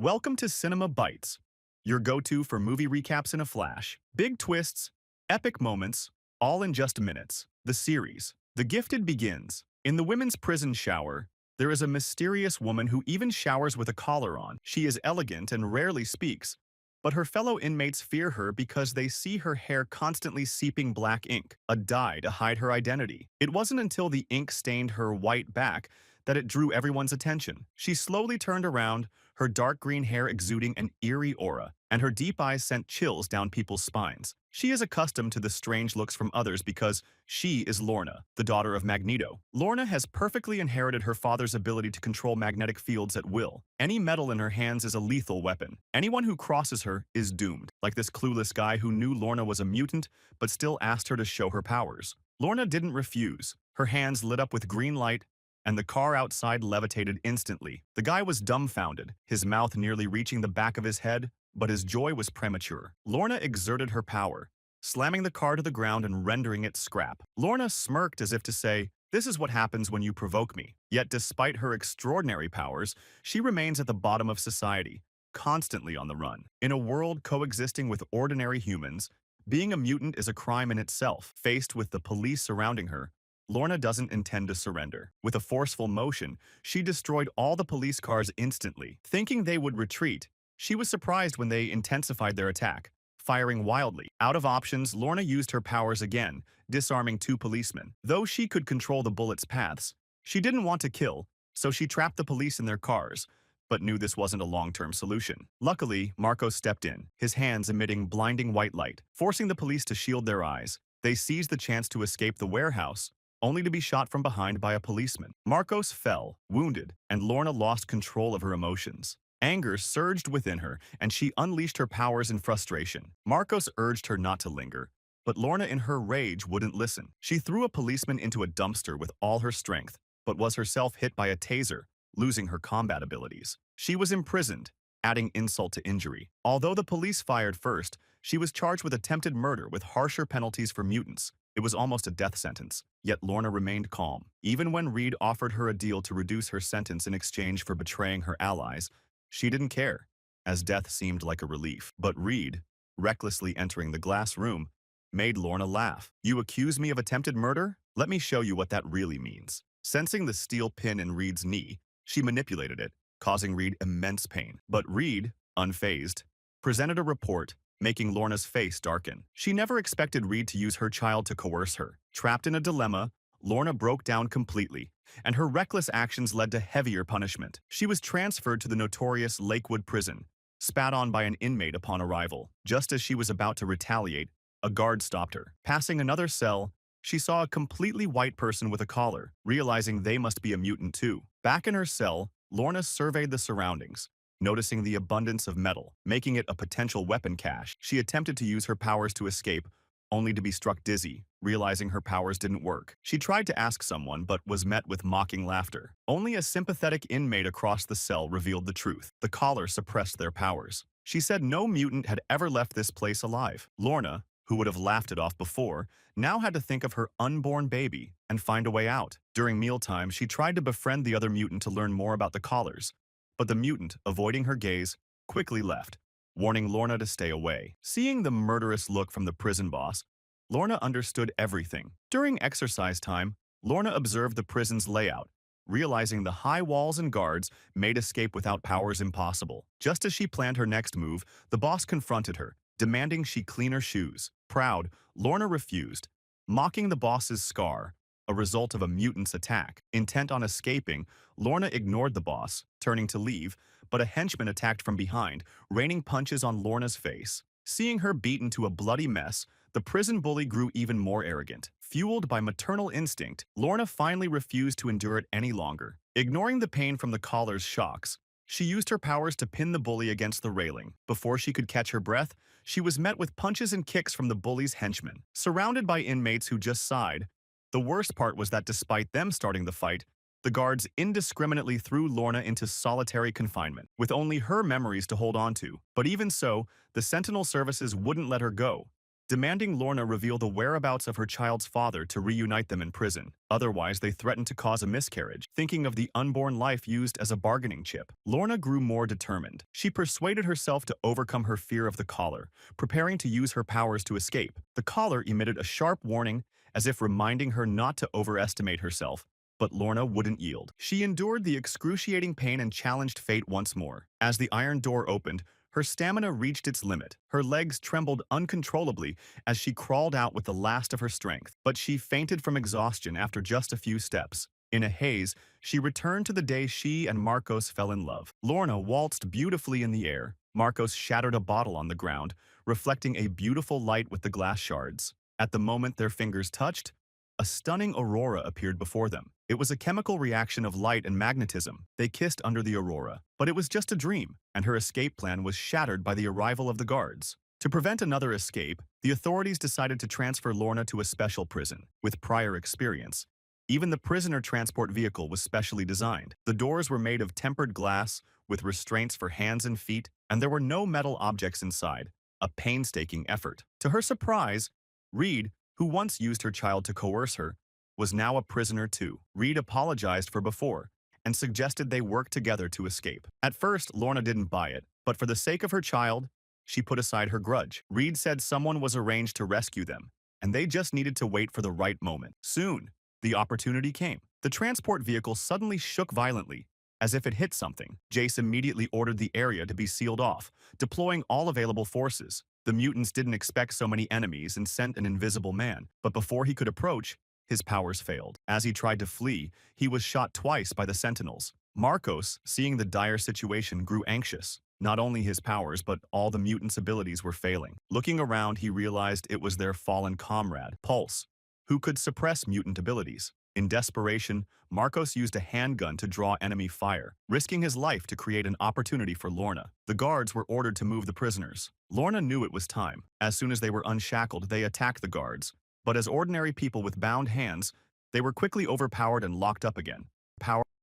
Welcome to Cinema Bites, your go-to for movie recaps in a flash. Big twists, epic moments, all in just minutes. The series, The Gifted begins. In the women's prison shower, there is a mysterious woman who even showers with a collar on. She is elegant and rarely speaks, but her fellow inmates fear her because they see her hair constantly seeping black ink, a dye to hide her identity. It wasn't until the ink stained her white back that it drew everyone's attention. She slowly turned around, her dark green hair exuding an eerie aura, and her deep eyes sent chills down people's spines. She is accustomed to the strange looks from others because she is Lorna, the daughter of Magneto. Lorna has perfectly inherited her father's ability to control magnetic fields at will. Any metal in her hands is a lethal weapon. Anyone who crosses her is doomed, like this clueless guy who knew Lorna was a mutant but still asked her to show her powers. Lorna didn't refuse. Her hands lit up with green light, and the car outside levitated instantly. The guy was dumbfounded, his mouth nearly reaching the back of his head, but his joy was premature. Lorna exerted her power, slamming the car to the ground and rendering it scrap. Lorna smirked as if to say, "This is what happens when you provoke me." Yet despite her extraordinary powers, she remains at the bottom of society, constantly on the run. In a world coexisting with ordinary humans, being a mutant is a crime in itself. Faced with the police surrounding her, Lorna doesn't intend to surrender. With a forceful motion, she destroyed all the police cars instantly. Thinking they would retreat, she was surprised when they intensified their attack, firing wildly. Out of options, Lorna used her powers again, disarming two policemen. Though she could control the bullets' paths, she didn't want to kill, so she trapped the police in their cars, but knew this wasn't a long-term solution. Luckily, Marco stepped in, his hands emitting blinding white light, forcing the police to shield their eyes. They seized the chance to escape the warehouse, only to be shot from behind by a policeman. Marcos fell, wounded, and Lorna lost control of her emotions. Anger surged within her, and she unleashed her powers in frustration. Marcos urged her not to linger, but Lorna in her rage wouldn't listen. She threw a policeman into a dumpster with all her strength, but was herself hit by a taser, losing her combat abilities. She was imprisoned, adding insult to injury. Although the police fired first, she was charged with attempted murder with harsher penalties for mutants. It was almost a death sentence, yet Lorna remained calm. Even when Reed offered her a deal to reduce her sentence in exchange for betraying her allies, she didn't care, as death seemed like a relief. But Reed, recklessly entering the glass room, made Lorna laugh. "You accuse me of attempted murder? Let me show you what that really means." Sensing the steel pin in Reed's knee, she manipulated it, causing Reed immense pain. But Reed, unfazed, presented a report, making Lorna's face darken. She never expected Reed to use her child to coerce her. Trapped in a dilemma, Lorna broke down completely, and her reckless actions led to heavier punishment. She was transferred to the notorious Lakewood prison, spat on by an inmate upon arrival. Just as she was about to retaliate, a guard stopped her. Passing another cell, she saw a completely white person with a collar, realizing they must be a mutant too. Back in her cell, Lorna surveyed the surroundings, noticing the abundance of metal, making it a potential weapon cache. She attempted to use her powers to escape, only to be struck dizzy, realizing her powers didn't work. She tried to ask someone, but was met with mocking laughter. Only a sympathetic inmate across the cell revealed the truth. The collar suppressed their powers. She said no mutant had ever left this place alive. Lorna, who would have laughed it off before, now had to think of her unborn baby and find a way out. During mealtime, she tried to befriend the other mutant to learn more about the collars, but the mutant, avoiding her gaze, quickly left, warning Lorna to stay away. Seeing the murderous look from the prison boss, Lorna understood everything. During exercise time, Lorna observed the prison's layout, realizing the high walls and guards made escape without powers impossible. Just as she planned her next move, the boss confronted her, demanding she clean her shoes. Proud, Lorna refused, mocking the boss's scar, a result of a mutant's attack. Intent on escaping, Lorna ignored the boss, turning to leave, but a henchman attacked from behind, raining punches on Lorna's face. Seeing her beaten to a bloody mess, the prison bully grew even more arrogant. Fueled by maternal instinct, Lorna finally refused to endure it any longer. Ignoring the pain from the collar's shocks, she used her powers to pin the bully against the railing. Before she could catch her breath, she was met with punches and kicks from the bully's henchmen. Surrounded by inmates who just sighed, the worst part was that despite them starting the fight, the guards indiscriminately threw Lorna into solitary confinement, with only her memories to hold on to. But even so, the Sentinel services wouldn't let her go, demanding Lorna reveal the whereabouts of her child's father to reunite them in prison. Otherwise, they threatened to cause a miscarriage. Thinking of the unborn life used as a bargaining chip, Lorna grew more determined. She persuaded herself to overcome her fear of the collar, preparing to use her powers to escape. The collar emitted a sharp warning, as if reminding her not to overestimate herself. But Lorna wouldn't yield. She endured the excruciating pain and challenged fate once more. As the iron door opened, her stamina reached its limit. Her legs trembled uncontrollably as she crawled out with the last of her strength. But she fainted from exhaustion after just a few steps. In a haze, she returned to the day she and Marcos fell in love. Lorna waltzed beautifully in the air. Marcos shattered a bottle on the ground, reflecting a beautiful light with the glass shards. At the moment their fingers touched, a stunning aurora appeared before them. It was a chemical reaction of light and magnetism. They kissed under the aurora. But it was just a dream, and her escape plan was shattered by the arrival of the guards. To prevent another escape, the authorities decided to transfer Lorna to a special prison, with prior experience. Even the prisoner transport vehicle was specially designed. The doors were made of tempered glass, with restraints for hands and feet, and there were no metal objects inside. A painstaking effort. To her surprise, Reed, who once used her child to coerce her, was now a prisoner too. Reed apologized for before and suggested they work together to escape. At first, Lorna didn't buy it, but for the sake of her child, she put aside her grudge. Reed said someone was arranged to rescue them, and they just needed to wait for the right moment. Soon, the opportunity came. The transport vehicle suddenly shook violently, as if it hit something. Jace immediately ordered the area to be sealed off, deploying all available forces. The mutants didn't expect so many enemies and sent an invisible man, but before he could approach, his powers failed. As he tried to flee, he was shot twice by the Sentinels. Marcos, seeing the dire situation, grew anxious. Not only his powers, but all the mutants' abilities were failing. Looking around, he realized it was their fallen comrade, Pulse, who could suppress mutant abilities. In desperation, Marcos used a handgun to draw enemy fire, risking his life to create an opportunity for Lorna. The guards were ordered to move the prisoners. Lorna knew it was time. As soon as they were unshackled, they attacked the guards. But as ordinary people with bound hands, they were quickly overpowered and locked up again.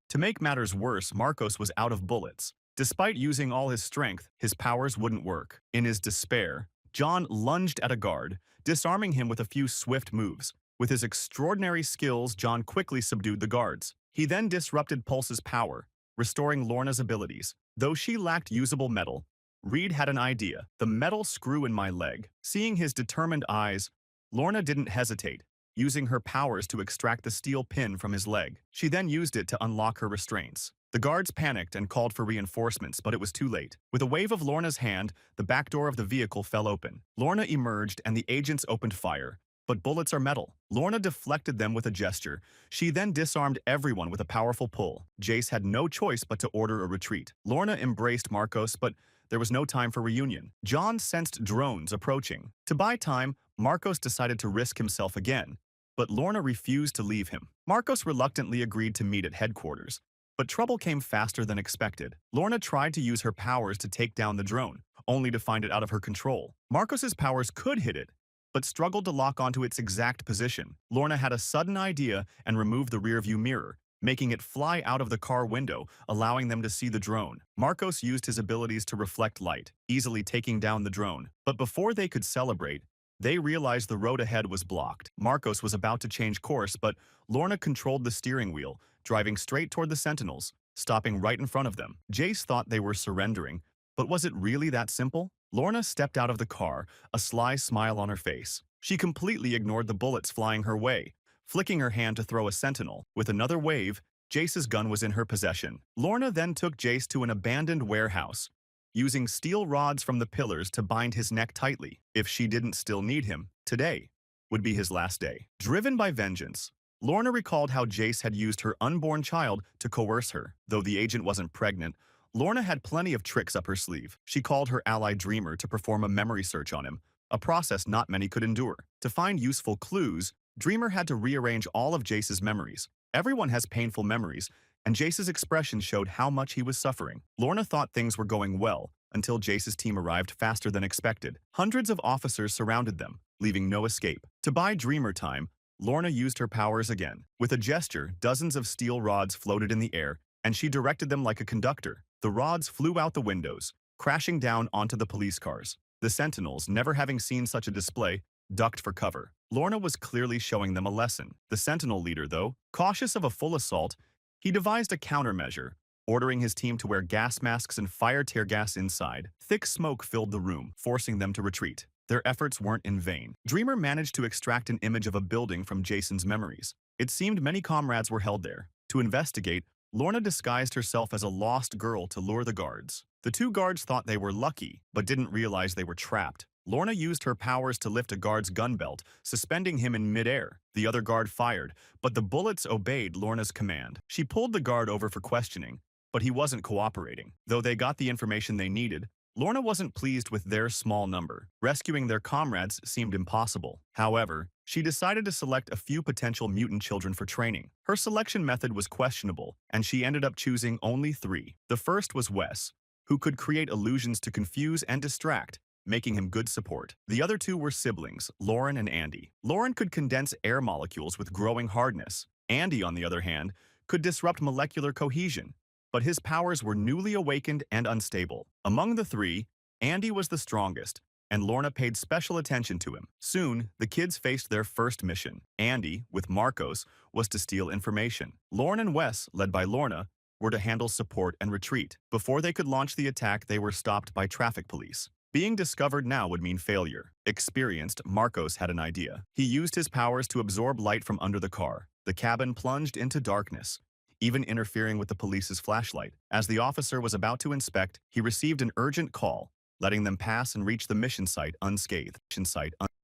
To make matters worse, Marcos was out of bullets. Despite using all his strength, his powers wouldn't work. In his despair, John lunged at a guard, disarming him with a few swift moves. With his extraordinary skills, John quickly subdued the guards. He then disrupted Pulse's power, restoring Lorna's abilities. Though she lacked usable metal, Reed had an idea: the metal screw in my leg. Seeing his determined eyes, Lorna didn't hesitate, using her powers to extract the steel pin from his leg. She then used it to unlock her restraints. The guards panicked and called for reinforcements, but it was too late. With a wave of Lorna's hand, the back door of the vehicle fell open. Lorna emerged and the agents opened fire. But bullets are metal. Lorna deflected them with a gesture. She then disarmed everyone with a powerful pull. Jace had no choice but to order a retreat. Lorna embraced Marcos, but there was no time for reunion. John sensed drones approaching. To buy time, Marcos decided to risk himself again, but Lorna refused to leave him. Marcos reluctantly agreed to meet at headquarters, but trouble came faster than expected. Lorna tried to use her powers to take down the drone, only to find it out of her control. Marcos's powers could hit it, but struggled to lock onto its exact position. Lorna had a sudden idea and removed the rearview mirror, making it fly out of the car window, allowing them to see the drone. Marcos used his abilities to reflect light, easily taking down the drone. But before they could celebrate, they realized the road ahead was blocked. Marcos was about to change course, but Lorna controlled the steering wheel, driving straight toward the Sentinels, stopping right in front of them. Jace thought they were surrendering, but was it really that simple? Lorna stepped out of the car, a sly smile on her face. She completely ignored the bullets flying her way, flicking her hand to throw a sentinel. With another wave, Jace's gun was in her possession. Lorna then took Jace to an abandoned warehouse, using steel rods from the pillars to bind his neck tightly. If she didn't still need him, today would be his last day. Driven by vengeance, Lorna recalled how Jace had used her unborn child to coerce her. Though the agent wasn't pregnant, Lorna had plenty of tricks up her sleeve. She called her ally Dreamer to perform a memory search on him, a process not many could endure. To find useful clues, Dreamer had to rearrange all of Jace's memories. Everyone has painful memories, and Jace's expression showed how much he was suffering. Lorna thought things were going well until Jace's team arrived faster than expected. Hundreds of officers surrounded them, leaving no escape. To buy Dreamer time, Lorna used her powers again. With a gesture, dozens of steel rods floated in the air, and she directed them like a conductor. The rods flew out the windows, crashing down onto the police cars. The Sentinels, never having seen such a display, ducked for cover. Lorna was clearly showing them a lesson. The Sentinel leader, though, cautious of a full assault, he devised a countermeasure, ordering his team to wear gas masks and fire tear gas inside. Thick smoke filled the room, forcing them to retreat. Their efforts weren't in vain. Dreamer managed to extract an image of a building from Jason's memories. It seemed many comrades were held there. To investigate, Lorna disguised herself as a lost girl to lure the guards. The two guards thought they were lucky, but didn't realize they were trapped. Lorna used her powers to lift a guard's gun belt, suspending him in midair. The other guard fired, but the bullets obeyed Lorna's command. She pulled the guard over for questioning, but he wasn't cooperating. Though they got the information they needed, Lorna wasn't pleased with their small number. Rescuing their comrades seemed impossible. However, she decided to select a few potential mutant children for training. Her selection method was questionable, and she ended up choosing only 3. The first was Wes, who could create illusions to confuse and distract, making him good support. The other 2 were siblings, Lauren and Andy. Lauren could condense air molecules with growing hardness. Andy, on the other hand, could disrupt molecular cohesion, but his powers were newly awakened and unstable. Among the 3, Andy was the strongest, and Lorna paid special attention to him. Soon, the kids faced their first mission. Andy, with Marcos, was to steal information. Lauren and Wes, led by Lorna, were to handle support and retreat. Before they could launch the attack, they were stopped by traffic police. Being discovered now would mean failure. Experienced, Marcos had an idea. He used his powers to absorb light from under the car. The cabin plunged into darkness, even interfering with the police's flashlight. As the officer was about to inspect, he received an urgent call, letting them pass and reach the mission site unscathed.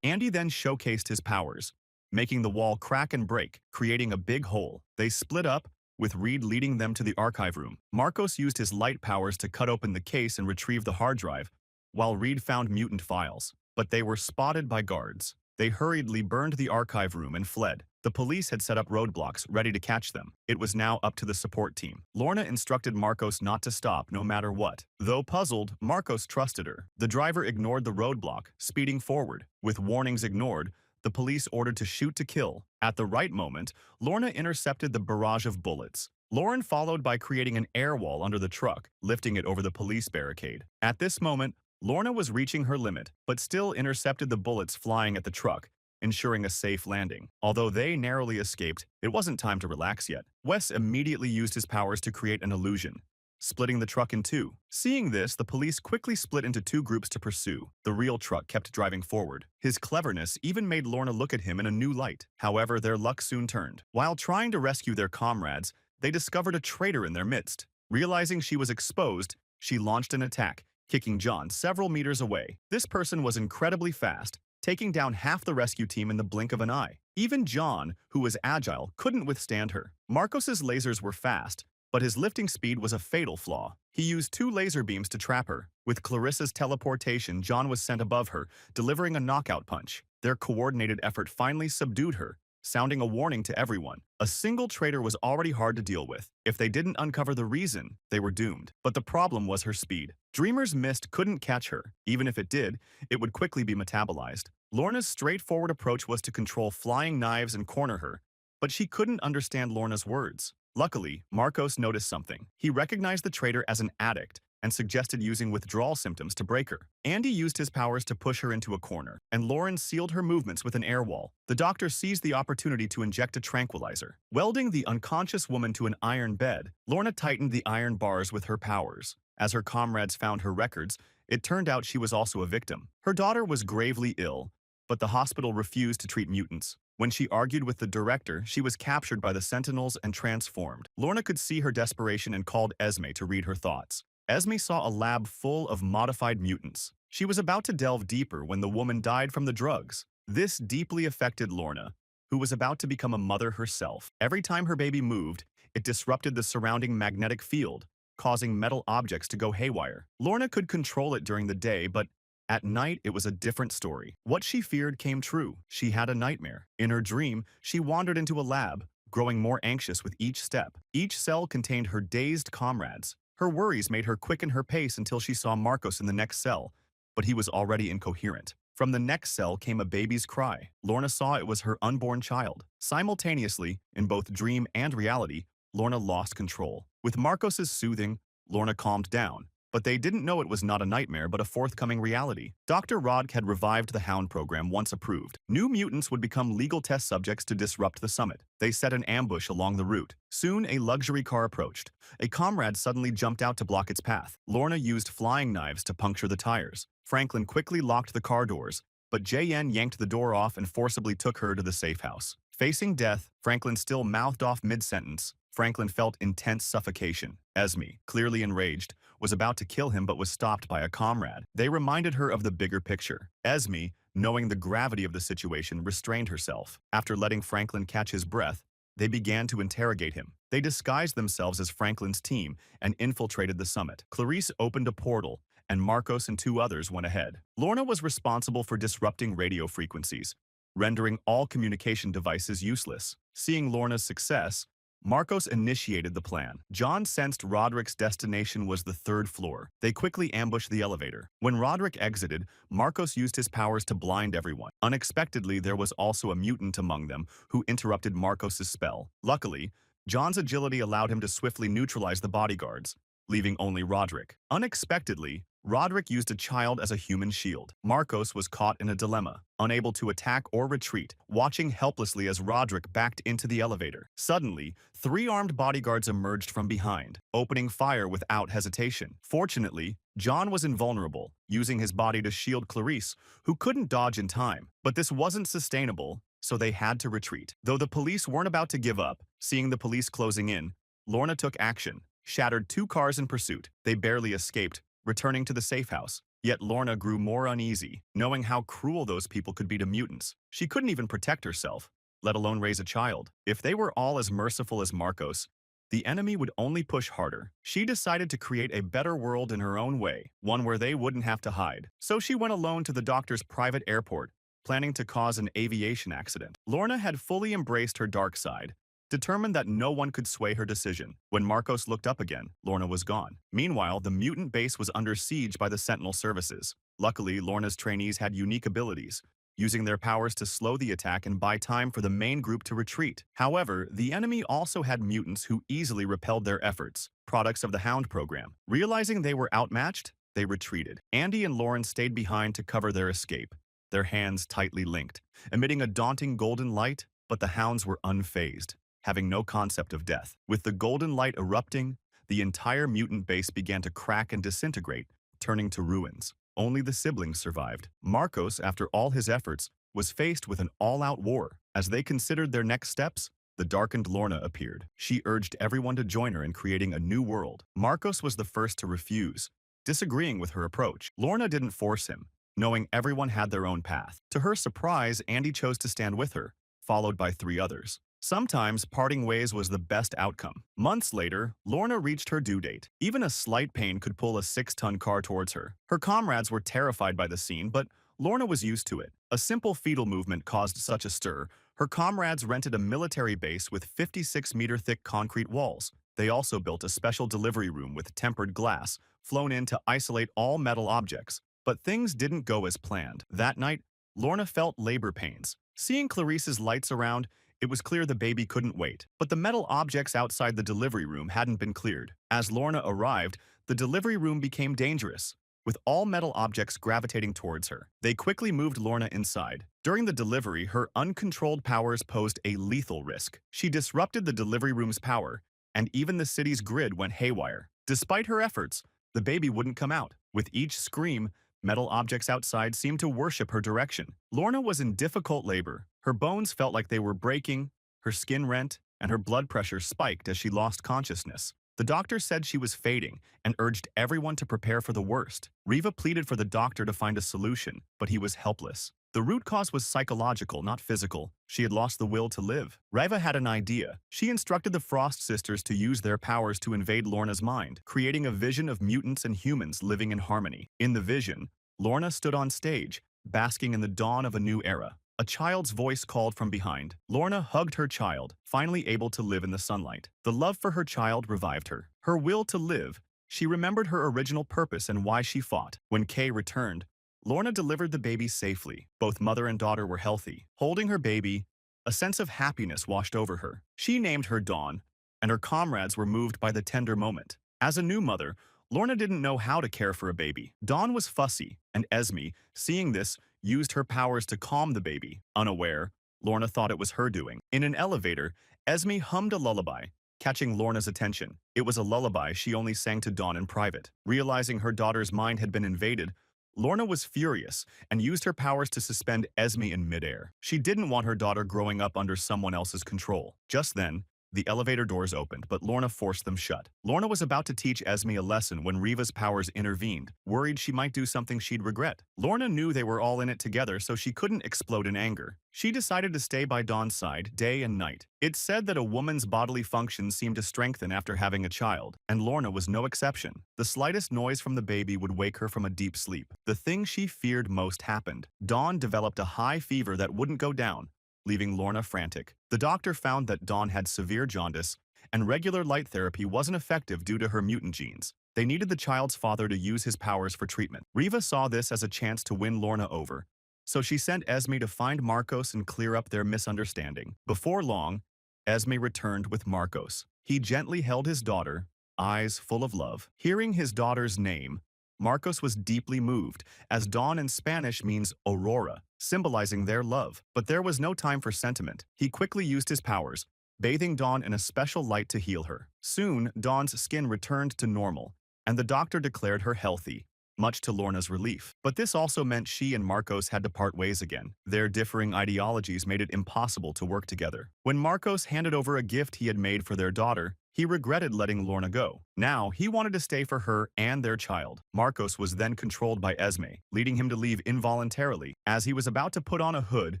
Andy then showcased his powers, making the wall crack and break, creating a big hole. They split up, with Reed leading them to the archive room. Marcos used his light powers to cut open the case and retrieve the hard drive, while Reed found mutant files. But they were spotted by guards. They hurriedly burned the archive room and fled. The police had set up roadblocks, ready to catch them. It was now up to the support team. Lorna instructed Marcos not to stop, no matter what. Though puzzled, Marcos trusted her. The driver ignored the roadblock, speeding forward. With warnings ignored, the police ordered to shoot to kill. At the right moment, Lorna intercepted the barrage of bullets. Lauren followed by creating an air wall under the truck, lifting it over the police barricade. At this moment, Lorna was reaching her limit, but still intercepted the bullets flying at the truck, ensuring a safe landing. Although they narrowly escaped, it wasn't time to relax yet. Wes immediately used his powers to create an illusion, splitting the truck in 2. Seeing this, the police quickly split into 2 groups to pursue. The real truck kept driving forward. His cleverness even made Lorna look at him in a new light. However, their luck soon turned. While trying to rescue their comrades, they discovered a traitor in their midst. Realizing she was exposed, she launched an attack, kicking John several meters away. This person was incredibly fast, taking down half the rescue team in the blink of an eye. Even John, who was agile, couldn't withstand her. Marcos's lasers were fast, but his lifting speed was a fatal flaw. He used 2 laser beams to trap her. With Clarissa's teleportation, John was sent above her, delivering a knockout punch. Their coordinated effort finally subdued her, sounding a warning to everyone. A single traitor was already hard to deal with. If they didn't uncover the reason, they were doomed. But the problem was her speed. Dreamer's mist couldn't catch her. Even if it did, it would quickly be metabolized. Lorna's straightforward approach was to control flying knives and corner her, but she couldn't understand Lorna's words. Luckily, Marcos noticed something. He recognized the traitor as an addict and suggested using withdrawal symptoms to break her. Andy used his powers to push her into a corner, and Lauren sealed her movements with an air wall. The doctor seized the opportunity to inject a tranquilizer. Welding the unconscious woman to an iron bed, Lorna tightened the iron bars with her powers. As her comrades found her records, it turned out she was also a victim. Her daughter was gravely ill, but the hospital refused to treat mutants. When she argued with the director, she was captured by the Sentinels and transformed. Lorna could see her desperation and called Esme to read her thoughts. Esme saw a lab full of modified mutants. She was about to delve deeper when the woman died from the drugs. This deeply affected Lorna, who was about to become a mother herself. Every time her baby moved, it disrupted the surrounding magnetic field, causing metal objects to go haywire. Lorna could control it during the day, but at night it was a different story. What she feared came true. She had a nightmare. In her dream, she wandered into a lab, growing more anxious with each step. Each cell contained her dazed comrades. Her worries made her quicken her pace until she saw Marcos in the next cell, but he was already incoherent. From the next cell came a baby's cry. Lorna saw it was her unborn child. Simultaneously, in both dream and reality, Lorna lost control. With Marcos's soothing, Lorna calmed down, But they didn't know it was not a nightmare but a forthcoming reality. Dr. Rodk had revived the Hound program once approved. New mutants would become legal test subjects to disrupt the summit. They set an ambush along the route. Soon, a luxury car approached. A comrade suddenly jumped out to block its path. Lorna used flying knives to puncture the tires. Franklin quickly locked the car doors, but JN yanked the door off and forcibly took her to the safe house. Facing death, Franklin still mouthed off mid-sentence. Franklin felt intense suffocation. Esme, clearly enraged, was about to kill him but was stopped by a comrade. They reminded her of the bigger picture. Esme, knowing the gravity of the situation, restrained herself. After letting Franklin catch his breath, they began to interrogate him. They disguised themselves as Franklin's team and infiltrated the summit. Clarice opened a portal, and Marcos and two others went ahead. Lorna was responsible for disrupting radio frequencies, rendering all communication devices useless. Seeing Lorna's success, Marcos initiated the plan. John sensed Roderick's destination was the third floor. They quickly ambushed the elevator. When Roderick exited, Marcos used his powers to blind everyone. Unexpectedly, there was also a mutant among them who interrupted Marcos's spell. Luckily, John's agility allowed him to swiftly neutralize the bodyguards, leaving only Roderick. Unexpectedly, Roderick used a child as a human shield. Marcos was caught in a dilemma, unable to attack or retreat, watching helplessly as Roderick backed into the elevator. Suddenly, three armed bodyguards emerged from behind, opening fire without hesitation. Fortunately, John was invulnerable, using his body to shield Clarice, who couldn't dodge in time. But this wasn't sustainable, so they had to retreat. Though the police weren't about to give up, seeing the police closing in, Lorna took action, shattered two cars in pursuit. They barely escaped, returning to the safe house. Yet Lorna grew more uneasy, knowing how cruel those people could be to mutants. She couldn't even protect herself, let alone raise a child. If they were all as merciful as Marcos, the enemy would only push harder. She decided to create a better world in her own way, one where they wouldn't have to hide. So she went alone to the doctor's private airport, planning to cause an aviation accident. Lorna had fully embraced her dark side, determined that no one could sway her decision. When Marcos looked up again, Lorna was gone. Meanwhile, the mutant base was under siege by the Sentinel services. Luckily, Lorna's trainees had unique abilities, using their powers to slow the attack and buy time for the main group to retreat. However, the enemy also had mutants who easily repelled their efforts, products of the Hound program. Realizing they were outmatched, they retreated. Andy and Lauren stayed behind to cover their escape, their hands tightly linked, emitting a daunting golden light, but the Hounds were unfazed, having no concept of death. With the golden light erupting, the entire mutant base began to crack and disintegrate, turning to ruins. Only the siblings survived. Marcos, after all his efforts, was faced with an all-out war. As they considered their next steps, the darkened Lorna appeared. She urged everyone to join her in creating a new world. Marcos was the first to refuse, disagreeing with her approach. Lorna didn't force him, knowing everyone had their own path. To her surprise, Andy chose to stand with her, followed by three others. Sometimes parting ways was the best outcome. Months later, Lorna reached her due date. Even a slight pain could pull a 6-ton car towards her. Her comrades were terrified by the scene, but Lorna was used to it. A simple fetal movement caused such a stir. Her comrades rented a military base with 56-meter-thick concrete walls. They also built a special delivery room with tempered glass, flown in to isolate all metal objects. But things didn't go as planned. That night, Lorna felt labor pains. Seeing Clarice's lights around, it was clear the baby couldn't wait. But the metal objects outside the delivery room hadn't been cleared. As Lorna arrived, the delivery room became dangerous, with all metal objects gravitating towards her. They quickly moved Lorna inside. During the delivery, her uncontrolled powers posed a lethal risk. She disrupted the delivery room's power, and even the city's grid went haywire. Despite her efforts, the baby wouldn't come out. With each scream, metal objects outside seemed to worship her direction. Lorna was in difficult labor. Her bones felt like they were breaking, her skin rent, and her blood pressure spiked as she lost consciousness. The doctor said she was fading and urged everyone to prepare for the worst. Riva pleaded for the doctor to find a solution, but he was helpless. The root cause was psychological, not physical. She had lost the will to live. Riva had an idea. She instructed the Frost sisters to use their powers to invade Lorna's mind, creating a vision of mutants and humans living in harmony. In the vision, Lorna stood on stage, basking in the dawn of a new era. A child's voice called from behind. Lorna hugged her child, finally able to live in the sunlight. The love for her child revived her. Her will to live, she remembered her original purpose and why she fought. When Kay returned, Lorna delivered the baby safely. Both mother and daughter were healthy. Holding her baby, a sense of happiness washed over her. She named her Dawn, and her comrades were moved by the tender moment. As a new mother, Lorna didn't know how to care for a baby. Dawn was fussy, and Esme, seeing this, used her powers to calm the baby. Unaware, Lorna thought it was her doing. In an elevator, Esme hummed a lullaby, catching Lorna's attention. It was a lullaby she only sang to Dawn in private. Realizing her daughter's mind had been invaded, Lorna was furious and used her powers to suspend Esme in midair. She didn't want her daughter growing up under someone else's control. Just then, the elevator doors opened, but Lorna forced them shut. Lorna was about to teach Esme a lesson when Riva's powers intervened, worried she might do something she'd regret. Lorna knew they were all in it together, so she couldn't explode in anger. She decided to stay by Dawn's side day and night. It's said that a woman's bodily functions seem to strengthen after having a child, and Lorna was no exception. The slightest noise from the baby would wake her from a deep sleep. The thing she feared most happened. Dawn developed a high fever that wouldn't go down, leaving Lorna frantic. The doctor found that Dawn had severe jaundice, and regular light therapy wasn't effective due to her mutant genes. They needed the child's father to use his powers for treatment. Riva saw this as a chance to win Lorna over, so she sent Esme to find Marcos and clear up their misunderstanding. Before long, Esme returned with Marcos. He gently held his daughter, eyes full of love. Hearing his daughter's name, Marcos was deeply moved, as Dawn in Spanish means aurora, symbolizing their love. But there was no time for sentiment. He quickly used his powers, bathing Dawn in a special light to heal her. Soon, Dawn's skin returned to normal, and the doctor declared her healthy, much to Lorna's relief. But this also meant she and Marcos had to part ways again. Their differing ideologies made it impossible to work together. When Marcos handed over a gift he had made for their daughter, he regretted letting Lorna go. Now, he wanted to stay for her and their child. Marcos was then controlled by Esme, leading him to leave involuntarily. As he was about to put on a hood,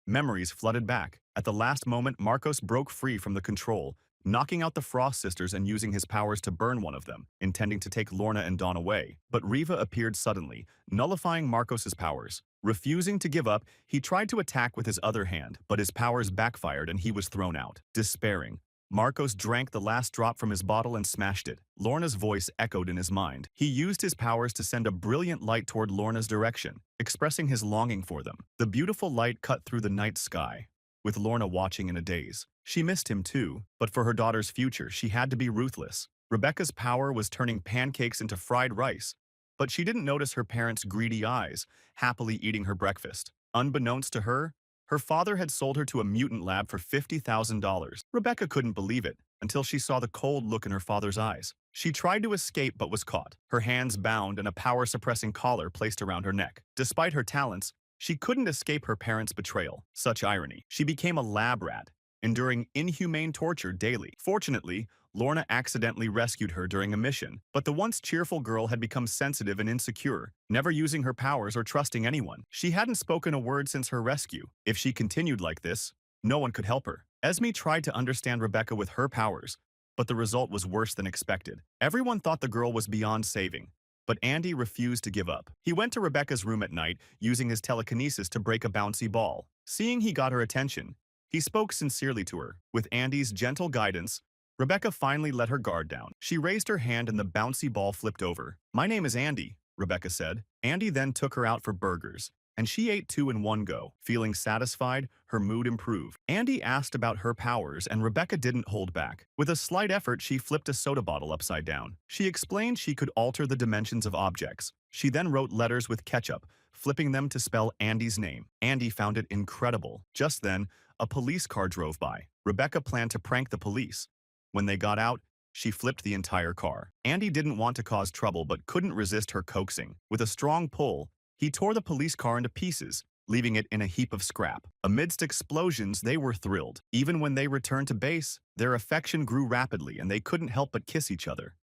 memories flooded back. At the last moment, Marcos broke free from the control, knocking out the Frost sisters and using his powers to burn one of them, intending to take Lorna and Dawn away. But Riva appeared suddenly, nullifying Marcos's powers. Refusing to give up, he tried to attack with his other hand, but his powers backfired and he was thrown out. Despairing, Marcos drank the last drop from his bottle and smashed it. Lorna's voice echoed in his mind. He used his powers to send a brilliant light toward Lorna's direction, expressing his longing for them. The beautiful light cut through the night sky, with Lorna watching in a daze. She missed him too, but for her daughter's future, she had to be ruthless. Rebecca's power was turning pancakes into fried rice, but she didn't notice her parents' greedy eyes, happily eating her breakfast. Unbeknownst to her, her father had sold her to a mutant lab for $50,000. Rebecca couldn't believe it until she saw the cold look in her father's eyes. She tried to escape but was caught, her hands bound and a power-suppressing collar placed around her neck. Despite her talents, she couldn't escape her parents' betrayal. Such irony. She became a lab rat, enduring inhumane torture daily. Fortunately, Lorna accidentally rescued her during a mission, but the once cheerful girl had become sensitive and insecure, never using her powers or trusting anyone. She hadn't spoken a word since her rescue. If she continued like this, no one could help her. Esme tried to understand Rebecca with her powers, but the result was worse than expected. Everyone thought the girl was beyond saving, but Andy refused to give up. He went to Rebecca's room at night, using his telekinesis to break a bouncy ball. Seeing he got her attention, he spoke sincerely to her. With Andy's gentle guidance, Rebecca finally let her guard down. She raised her hand and the bouncy ball flipped over. "My name is Andy," Rebecca said. Andy then took her out for burgers, and she ate 2 in one go. Feeling satisfied, her mood improved. Andy asked about her powers, and Rebecca didn't hold back. With a slight effort, she flipped a soda bottle upside down. She explained she could alter the dimensions of objects. She then wrote letters with ketchup, flipping them to spell Andy's name. Andy found it incredible. Just then, a police car drove by. Rebecca planned to prank the police. When they got out, she flipped the entire car. Andy didn't want to cause trouble but couldn't resist her coaxing. With a strong pull, he tore the police car into pieces, leaving it in a heap of scrap. Amidst explosions, they were thrilled. Even when they returned to base, their affection grew rapidly and they couldn't help but kiss each other.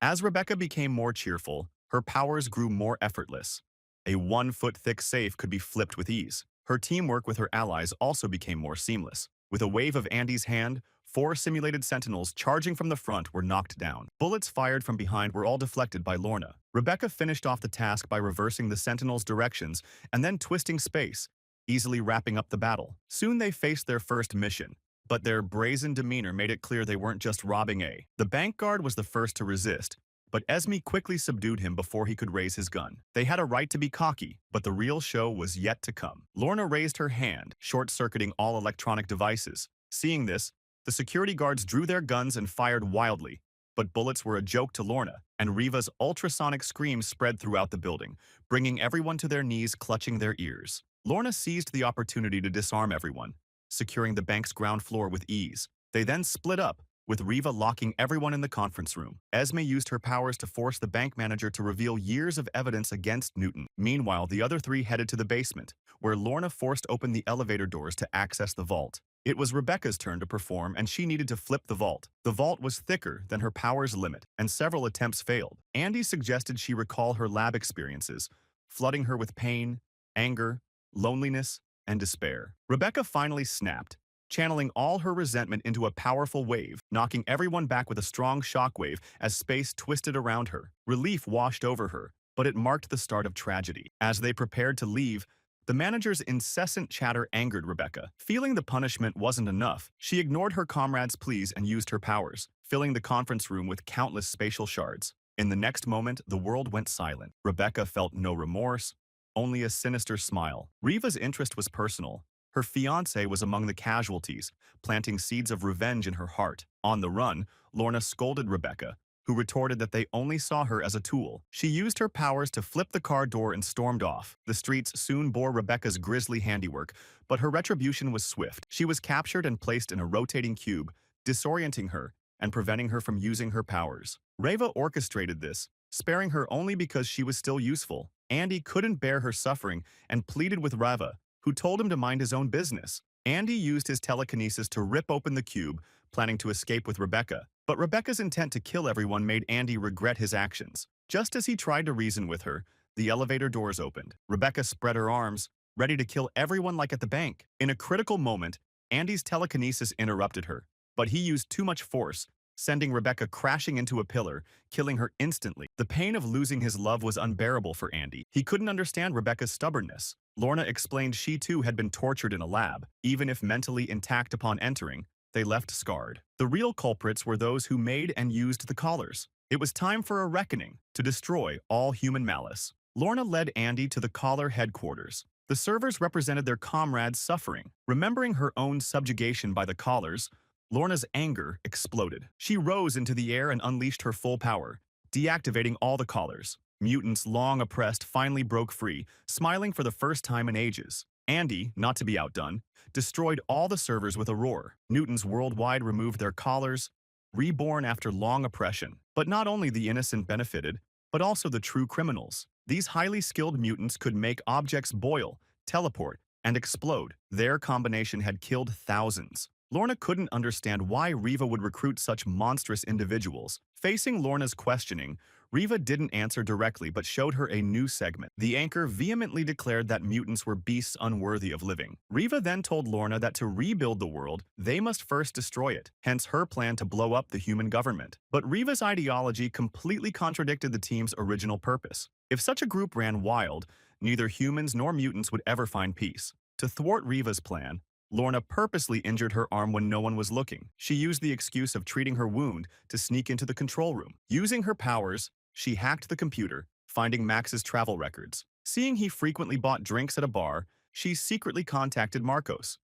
As Rebecca became more cheerful, her powers grew more effortless. A 1-foot-thick safe could be flipped with ease. Her teamwork with her allies also became more seamless. With a wave of Andy's hand, 4 simulated sentinels charging from the front were knocked down. Bullets fired from behind were all deflected by Lorna. Rebecca finished off the task by reversing the sentinels' directions and then twisting space, easily wrapping up the battle. Soon they faced their first mission, but their brazen demeanor made it clear they weren't just robbing The bank guard was the first to resist, but Esme quickly subdued him before he could raise his gun. They had a right to be cocky, but the real show was yet to come. Lorna raised her hand, short-circuiting all electronic devices. Seeing this, the security guards drew their guns and fired wildly, But bullets were a joke to Lorna, and Riva's ultrasonic screams spread throughout the building, bringing everyone to their knees clutching their ears. Lorna seized the opportunity to disarm everyone, securing the bank's ground floor with ease. They then split up, with Riva locking everyone in the conference room. Esme used her powers to force the bank manager to reveal years of evidence against Newton. Meanwhile, the other three headed to the basement, where Lorna forced open the elevator doors to access the vault. It was Rebecca's turn to perform, and she needed to flip the vault. The vault was thicker than her power's limit, and several attempts failed. Andy suggested she recall her lab experiences, flooding her with pain, anger, loneliness, and despair. Rebecca finally snapped, channeling all her resentment into a powerful wave, knocking everyone back with a strong shockwave as space twisted around her. Relief washed over her, but it marked the start of tragedy. As they prepared to leave, the manager's incessant chatter angered Rebecca. Feeling the punishment wasn't enough, she ignored her comrades' pleas and used her powers, filling the conference room with countless spatial shards. In the next moment, the world went silent. Rebecca felt no remorse, only a sinister smile. Riva's interest was personal. Her fiancé was among the casualties, planting seeds of revenge in her heart. On the run, Lorna scolded Rebecca, who retorted that they only saw her as a tool. She used her powers to flip the car door and stormed off. The streets soon bore Rebecca's grisly handiwork, but her retribution was swift. She was captured and placed in a rotating cube, disorienting her and preventing her from using her powers. Reva orchestrated this, sparing her only because she was still useful. Andy couldn't bear her suffering and pleaded with Reva, who told him to mind his own business. Andy used his telekinesis to rip open the cube, planning to escape with Rebecca. But Rebecca's intent to kill everyone made Andy regret his actions. Just as he tried to reason with her, the elevator doors opened. Rebecca spread her arms, ready to kill everyone like at the bank. In a critical moment, Andy's telekinesis interrupted her, but he used too much force, sending Rebecca crashing into a pillar, killing her instantly. The pain of losing his love was unbearable for Andy. He couldn't understand Rebecca's stubbornness. Lorna explained she too had been tortured in a lab. Even if mentally intact upon entering, they left scarred. The real culprits were those who made and used the collars. It was time for a reckoning to destroy all human malice. Lorna led Andy to the collar headquarters. The servers represented their comrades' suffering. Remembering her own subjugation by the collars, Lorna's anger exploded. She rose into the air and unleashed her full power, deactivating all the collars. Mutants long oppressed finally broke free, smiling for the first time in ages. Andy, not to be outdone, destroyed all the servers with a roar. Mutants worldwide removed their collars, reborn after long oppression. But not only the innocent benefited, but also the true criminals. These highly skilled mutants could make objects boil, teleport, and explode. Their combination had killed thousands. Lorna couldn't understand why Riva would recruit such monstrous individuals. Facing Lorna's questioning, Riva didn't answer directly but showed her a new segment. The anchor vehemently declared that mutants were beasts unworthy of living. Riva then told Lorna that to rebuild the world, they must first destroy it, hence her plan to blow up the human government. But Riva's ideology completely contradicted the team's original purpose. If such a group ran wild, neither humans nor mutants would ever find peace. To thwart Riva's plan, Lorna purposely injured her arm when no one was looking. She used the excuse of treating her wound to sneak into the control room. Using her powers, she hacked the computer, finding Max's travel records. Seeing he frequently bought drinks at a bar, she secretly contacted Marcos.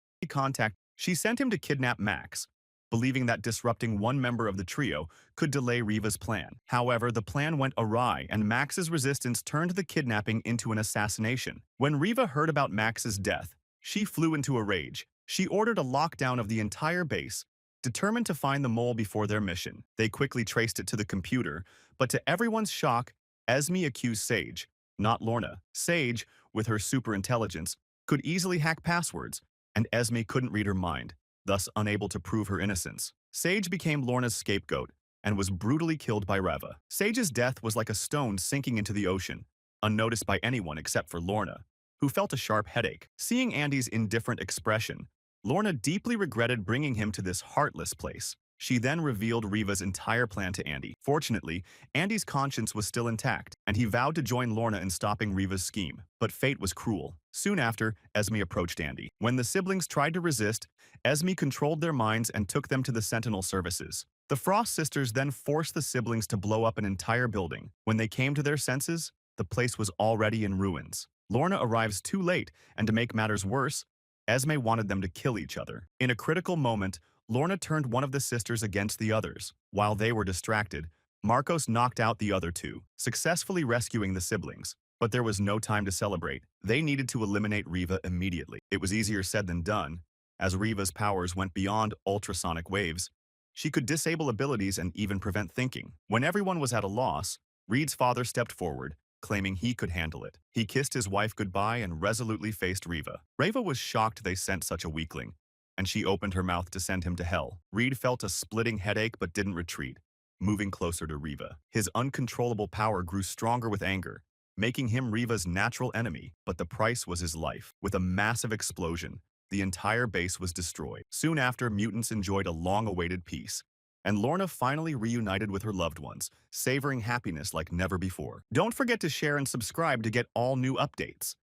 She sent him to kidnap Max, believing that disrupting one member of the trio could delay Riva's plan. However, the plan went awry and Max's resistance turned the kidnapping into an assassination. When Riva heard about Max's death, she flew into a rage. She ordered a lockdown of the entire base, determined to find the mole before their mission. They quickly traced it to the computer, but to everyone's shock, Esme accused Sage, not Lorna. Sage, with her superintelligence, could easily hack passwords, and Esme couldn't read her mind, thus unable to prove her innocence. Sage became Lorna's scapegoat and was brutally killed by Reva. Sage's death was like a stone sinking into the ocean, unnoticed by anyone except for Lorna, who felt a sharp headache. Seeing Andy's indifferent expression, Lorna deeply regretted bringing him to this heartless place. She then revealed Riva's entire plan to Andy. Fortunately, Andy's conscience was still intact, and he vowed to join Lorna in stopping Riva's scheme. But fate was cruel. Soon after, Esme approached Andy. When the siblings tried to resist, Esme controlled their minds and took them to the Sentinel services. The Frost sisters then forced the siblings to blow up an entire building. When they came to their senses, the place was already in ruins. Lorna arrives too late, and to make matters worse, Esme wanted them to kill each other. In a critical moment, Lorna turned one of the sisters against the others. While they were distracted, Marcos knocked out the other two, successfully rescuing the siblings. But there was no time to celebrate. They needed to eliminate Riva immediately. It was easier said than done, as Riva's powers went beyond ultrasonic waves. She could disable abilities and even prevent thinking. When everyone was at a loss, Reed's father stepped forward, claiming he could handle it. He kissed his wife goodbye and resolutely faced Riva. Riva was shocked they sent such a weakling, and she opened her mouth to send him to hell. Reed felt a splitting headache but didn't retreat, moving closer to Riva. His uncontrollable power grew stronger with anger, making him Riva's natural enemy, but the price was his life. With a massive explosion, the entire base was destroyed. Soon after, mutants enjoyed a long-awaited peace, and Lorna finally reunited with her loved ones, savoring happiness like never before. Don't forget to share and subscribe to get all new updates.